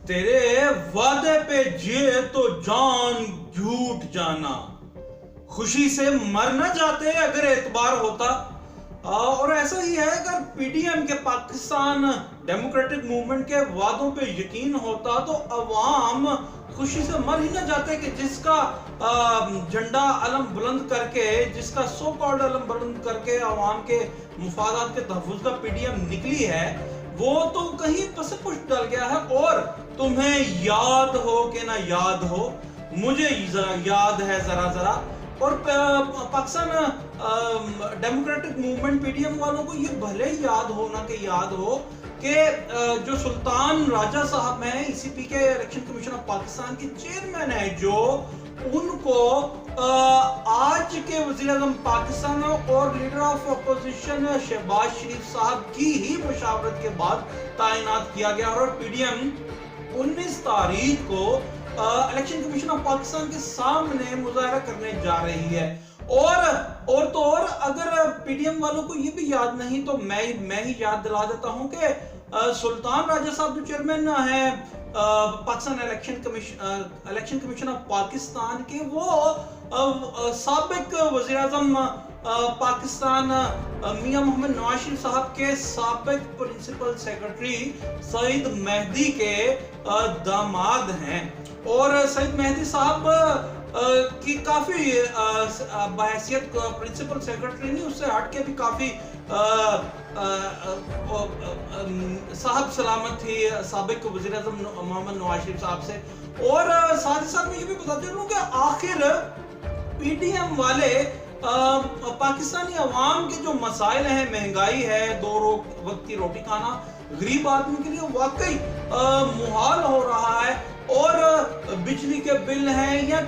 تیرے وعدے پہ جیے تو جان جھوٹ جانا، خوشی سے مر نہ جاتے اگر اعتبار ہوتا۔ اور ایسا ہی ہے، اگر پی ڈی ایم کے پاکستان ڈیموکریٹک موومنٹ کے وعدوں پہ یقین ہوتا تو عوام خوشی سے مر ہی نہ جاتے کہ جس کا جھنڈا علم بلند کر کے، جس کا سو کالڈ علم بلند کر کے عوام کے مفادات کے تحفظ کا پی ڈی ایم نکلی ہے، وہ تو کہیں پس پشت ڈل گیا ہے۔ اور تمہیں یاد ہو کہ نہ یاد ہو، مجھے یاد ہے ذرا اور Pakistan democratic movement P D M والوں کو یہ بھلے ہی یاد ہو نہ کہ یاد ہو کہ جو سلطان راجہ صاحب ہیں ای سی پی کے الیکشن کمیشن آف پاکستان کے چیئرمین ہیں، جو ان کو آج کے وزیر اعظم پاکستان اور لیڈر آف اپوزیشن شہباز شریف صاحب کی ہی مشاورت کے بعد تعینات کیا گیا، اور پی ڈی ایم 19 تاریخ کو الیکشن کمیشن آف پاکستان کے سامنے مظاہرہ کرنے جا رہی ہے۔ اور اگر پی ڈی ایم والوں کو یہ بھی یاد نہیں تو میں ہی یاد دلا دیتا ہوں کہ سلطان راجہ صاحب جو چیئرمین ہیں Pakistan election commission of Pakistan کے، وہ سابق وزیر اعظم پاکستان میاں محمد نواز شریف صاحب کے سابق پرنسپل سیکرٹری سعید مہدی کے داماد ہیں، اور سعید مہدی صاحب کی کافی بحیثیت پرنسپل سیکرٹری نہیں، اس سے ہٹ کے بھی کافی صاحب سلامت تھی سابق وزیر اعظم محمد نواز شریف صاحب سے۔ اور ساتھ ہی ساتھ میں یہ بھی بتاتے ہوں کہ آخر پی ڈی ایم والے پاکستانی عوام کے جو مسائل ہیں، مہنگائی ہے، 2 وقت کی روٹی کھانا غریب آدمی کے لیے واقعی محال ہو رہا ہے، اور بجلی کے بل ہیں یا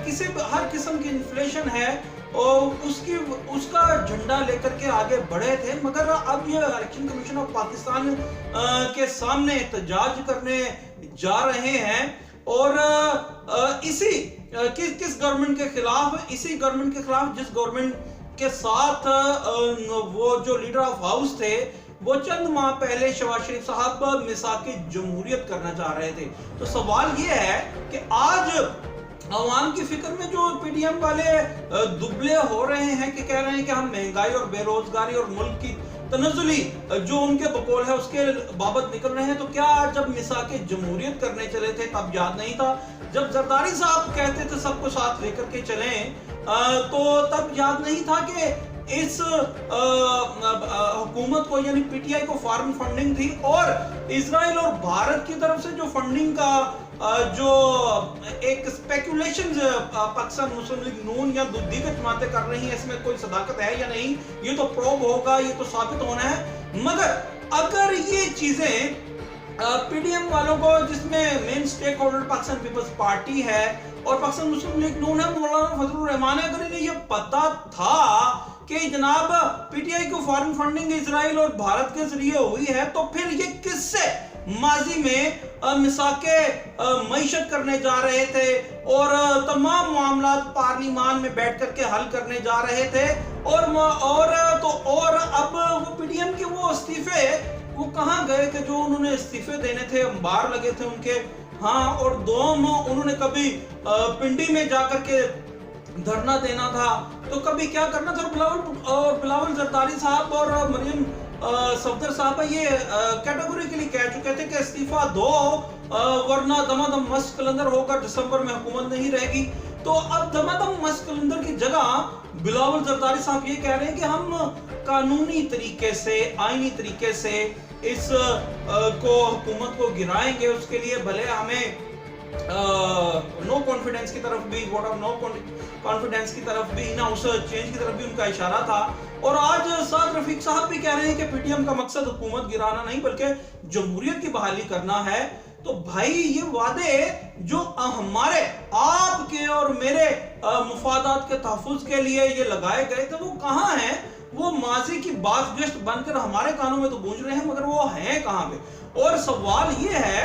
ہر قسم کی انفلیشن ہے، اس کا جھنڈا لے کر کے آگے بڑھے تھے، مگر اب یہ الیکشن کمیشن آف پاکستان کے سامنے احتجاج کرنے جا رہے ہیں، اور کس گورنمنٹ کے خلاف؟ اسی گورنمنٹ کے خلاف جس گورنمنٹ کے ساتھ وہ جو لیڈر آف ہاؤس تھے وہ چند ماہ پہلے شہباز شریف صاحب میثاق جمہوریت کرنا چاہ رہے تھے۔ تو سوال یہ ہے کہ آج عوام کی فکر میں جو پی ڈی ایم والے دبلے ہو رہے ہیں کہ کہہ رہے ہیں کہ ہم مہنگائی اور بے روزگاری اور ملک کی تنزلی جو ان کے بقول ہے اس کے بابت نکل رہے ہیں، تو کیا جب میثاق جمہوریت کرنے چلے تھے تب یاد نہیں تھا؟ جب زرداری صاحب کہتے تھے سب کو ساتھ لے کر کے چلیں تو تب یاد نہیں تھا کہ اس حکومت کو یعنی پی ٹی آئی کو فارن فنڈنگ تھی، اور اسرائیل اور بھارت کی طرف سے جو فنڈنگ کا جو ایک سپیکولیشنز پاکستان مسلم لیگ نون یا دیگر جماعتیں کر رہی ہیں، اس میں کوئی صداقت ہے یا نہیں یہ تو پروب ہوگا، یہ تو ثابت ہونا ہے۔ مگر اگر یہ چیزیں پی ڈی ایم والوں کو، جس میں مین سٹیک ہولڈر پاکستان پیپلز پارٹی ہے اور پاکستان مسلم لیگ نون ہے، مولانا فضل الرحمان ہے، اگر انہیں یہ پتا تھا کہ جناب پی ٹی آئی کو فارن فنڈنگ اسرائیل اور بھارت کے ذریعے ہوئی ہے، تو پھر یہ کس سے ماضی میں میثاق معیشت کرنے جا رہے تھے اور تمام معاملات پارلیمان میں بیٹھ کر کے حل کرنے جا رہے تھے، اور اب وہ پی ڈی ایم کے وہ استعفے وہ کہاں گئے کہ جو انہوں نے استعفے دینے تھے، انبار لگے تھے ان کے، ہاں، اور دوم انہوں نے کبھی پنڈی میں جا کر کے دھرنا دینا تھا، تو کبھی کیا کرنا تھا، بلاول زرداری صاحب اور مریم صفدر صاحبہ یہ کیٹیگوریکلی کہہ چکے تھے کہ استعفیٰ دو ورنہ دمادم مست قلندر ہوگا، دسمبر میں حکومت نہیں رہے گی۔ تو اب دمادم مست قلندر کی جگہ بلاول زرداری صاحب یہ کہہ رہے ہیں کہ ہم قانونی طریقے سے، آئینی طریقے سے اس کو حکومت کو گرائیں گے، اس کے لیے بھلے ہمیں نو کانفیڈنس کی طرف بھی، ووٹ آف نو کانفیڈنس کی طرف بھی، نہ اس چینج کی طرف بھی ان کا اشارہ تھا۔ اور آج سعد رفیق صاحب بھی کہہ رہے ہیں کہ پی ٹی ایم کا مقصد حکومت گرانا نہیں بلکہ جمہوریت کی بحالی کرنا ہے۔ تو بھائی یہ وعدے جو ہمارے، آپ کے اور میرے مفادات کے تحفظ کے لیے یہ لگائے گئے تھے، وہ کہاں ہیں؟ وہ ماضی کی باز گشت بن کر ہمارے کانوں میں تو گونج رہے ہیں، مگر وہ ہیں کہاں پہ؟ اور سوال یہ ہے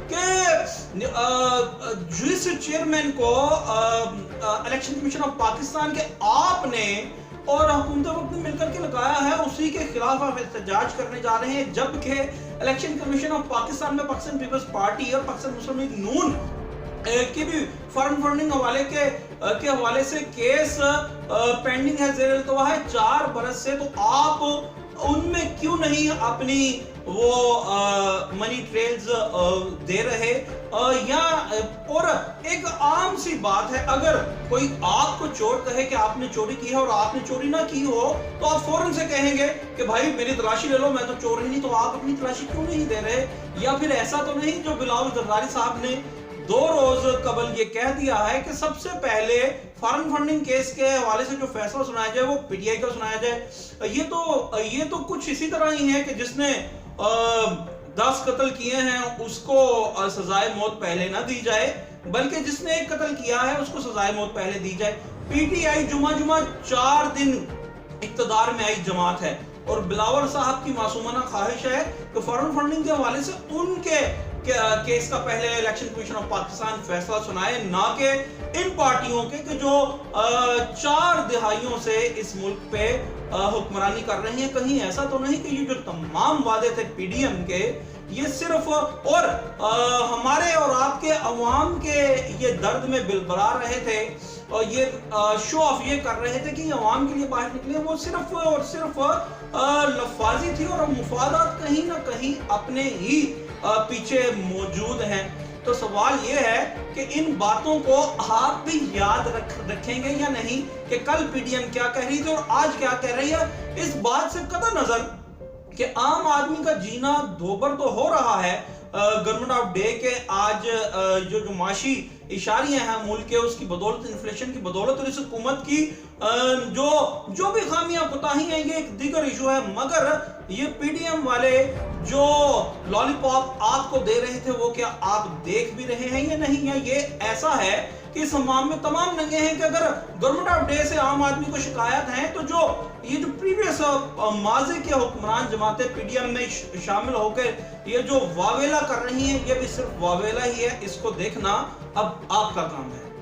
کہ جس چیئرمین کو الیکشن کمیشن آف پاکستان کے آپ نے اور حکومت وقت نے مل کر کے لگایا ہے اسی کے خلاف آپ احتجاج کرنے جا رہے ہیں، جبکہ الیکشن کمیشن آف پاکستان میں پاکستان پیپلز پارٹی اور پاکستان مسلم لیگ نون کی بھی فارم فنڈنگ کے حوالے سے کیس پینڈنگ ہے، زیر التوا ہے 4 برس سے، تو آپ ان میں کیوں نہیں اپنی وہ منی ٹریلز دے رہے؟ یا اور ایک عام سی بات ہے، اگر کوئی آپ کو چور کہے کہ آپ نے چوری کی ہے اور آپ نے چوری نہ کی ہو تو آپ فوراً سے کہیں گے کہ بھائی میری تلاشی لے لو، میں تو چور ہی نہیں، تو آپ اپنی تلاشی کیوں نہیں دے رہے؟ یا پھر ایسا تو نہیں جو بلاول زرداری صاحب نے 2 روز قبل یہ کہہ دیا ہے کہ سب سے پہلے فارن فنڈنگ کیس کے حوالے سے جو فیصلہ سنایا جائے وہ پی ٹی آئی کا سنایا جائے؟ یہ تو کچھ اسی طرح ہی ہے کہ جس نے 10 قتل کیے ہیں اس کو سزائے موت پہلے نہ دی جائے، بلکہ جس نے 1 قتل کیا ہے اس کو سزائے موت پہلے دی جائے۔ پی ٹی آئی جمعہ 4 دن اقتدار میں آئی جماعت ہے، اور بلاول صاحب کی معصومانہ خواہش ہے کہ فارن فنڈنگ کے حوالے سے ان کے کیس کا پہلے الیکشن کمیشن آف پاکستان فیصلہ سنائے، نہ کہ ان پارٹیوں کے کہ جو 4 دہائیوں سے اس ملک پہ حکمرانی کر رہی ہیں۔ کہیں ایسا تو نہیں کہ یہ جو تمام وعدے تھے پی ڈی ایم کے، یہ صرف اور ہمارے اور آپ کے عوام کے یہ درد میں بلبلا رہے تھے اور یہ شو آف یہ کر رہے تھے کہ یہ عوام کے لیے باہر نکلے، وہ صرف اور صرف لفاظی تھی اور مفادات کہیں نہ کہیں اپنے ہی پیچھے موجود ہیں۔ تو سوال یہ ہے کہ ان باتوں کو آپ بھی یاد رکھیں گے یا نہیں، کہ کل پی ڈی ایم کیا کہہ رہی تھی اور آج کیا کہہ رہی ہے؟ اس بات سے قطع نظر کہ عام آدمی کا جینا دوبر تو ہو رہا ہے گورنمنٹ آف ڈے کے آج جو معاشی اشاریہ ہیں ملک کے، اس کی بدولت، انفلیشن کی بدولت، اور اس حکومت کی جو بھی خامیاں کوتاہی ہیں، یہ ایک دیگر ایشو ہے، مگر یہ پی ڈی ایم والے جو لالی پاپ آپ کو دے رہے تھے وہ کیا آپ دیکھ بھی رہے ہیں یا نہیں؟ یا یہ ایسا ہے کہ اس ہمام میں تمام ننگے ہیں کہ اگر گورنمنٹ آف ڈے سے عام آدمی کو شکایت ہیں تو یہ جو پریویس ماضی کے حکمران جماعتیں پی ڈی ایم میں شامل ہو کر یہ جو واویلا کر رہی ہیں، یہ بھی صرف واویلا ہی ہے، اس کو دیکھنا اب آپ کا کام ہے۔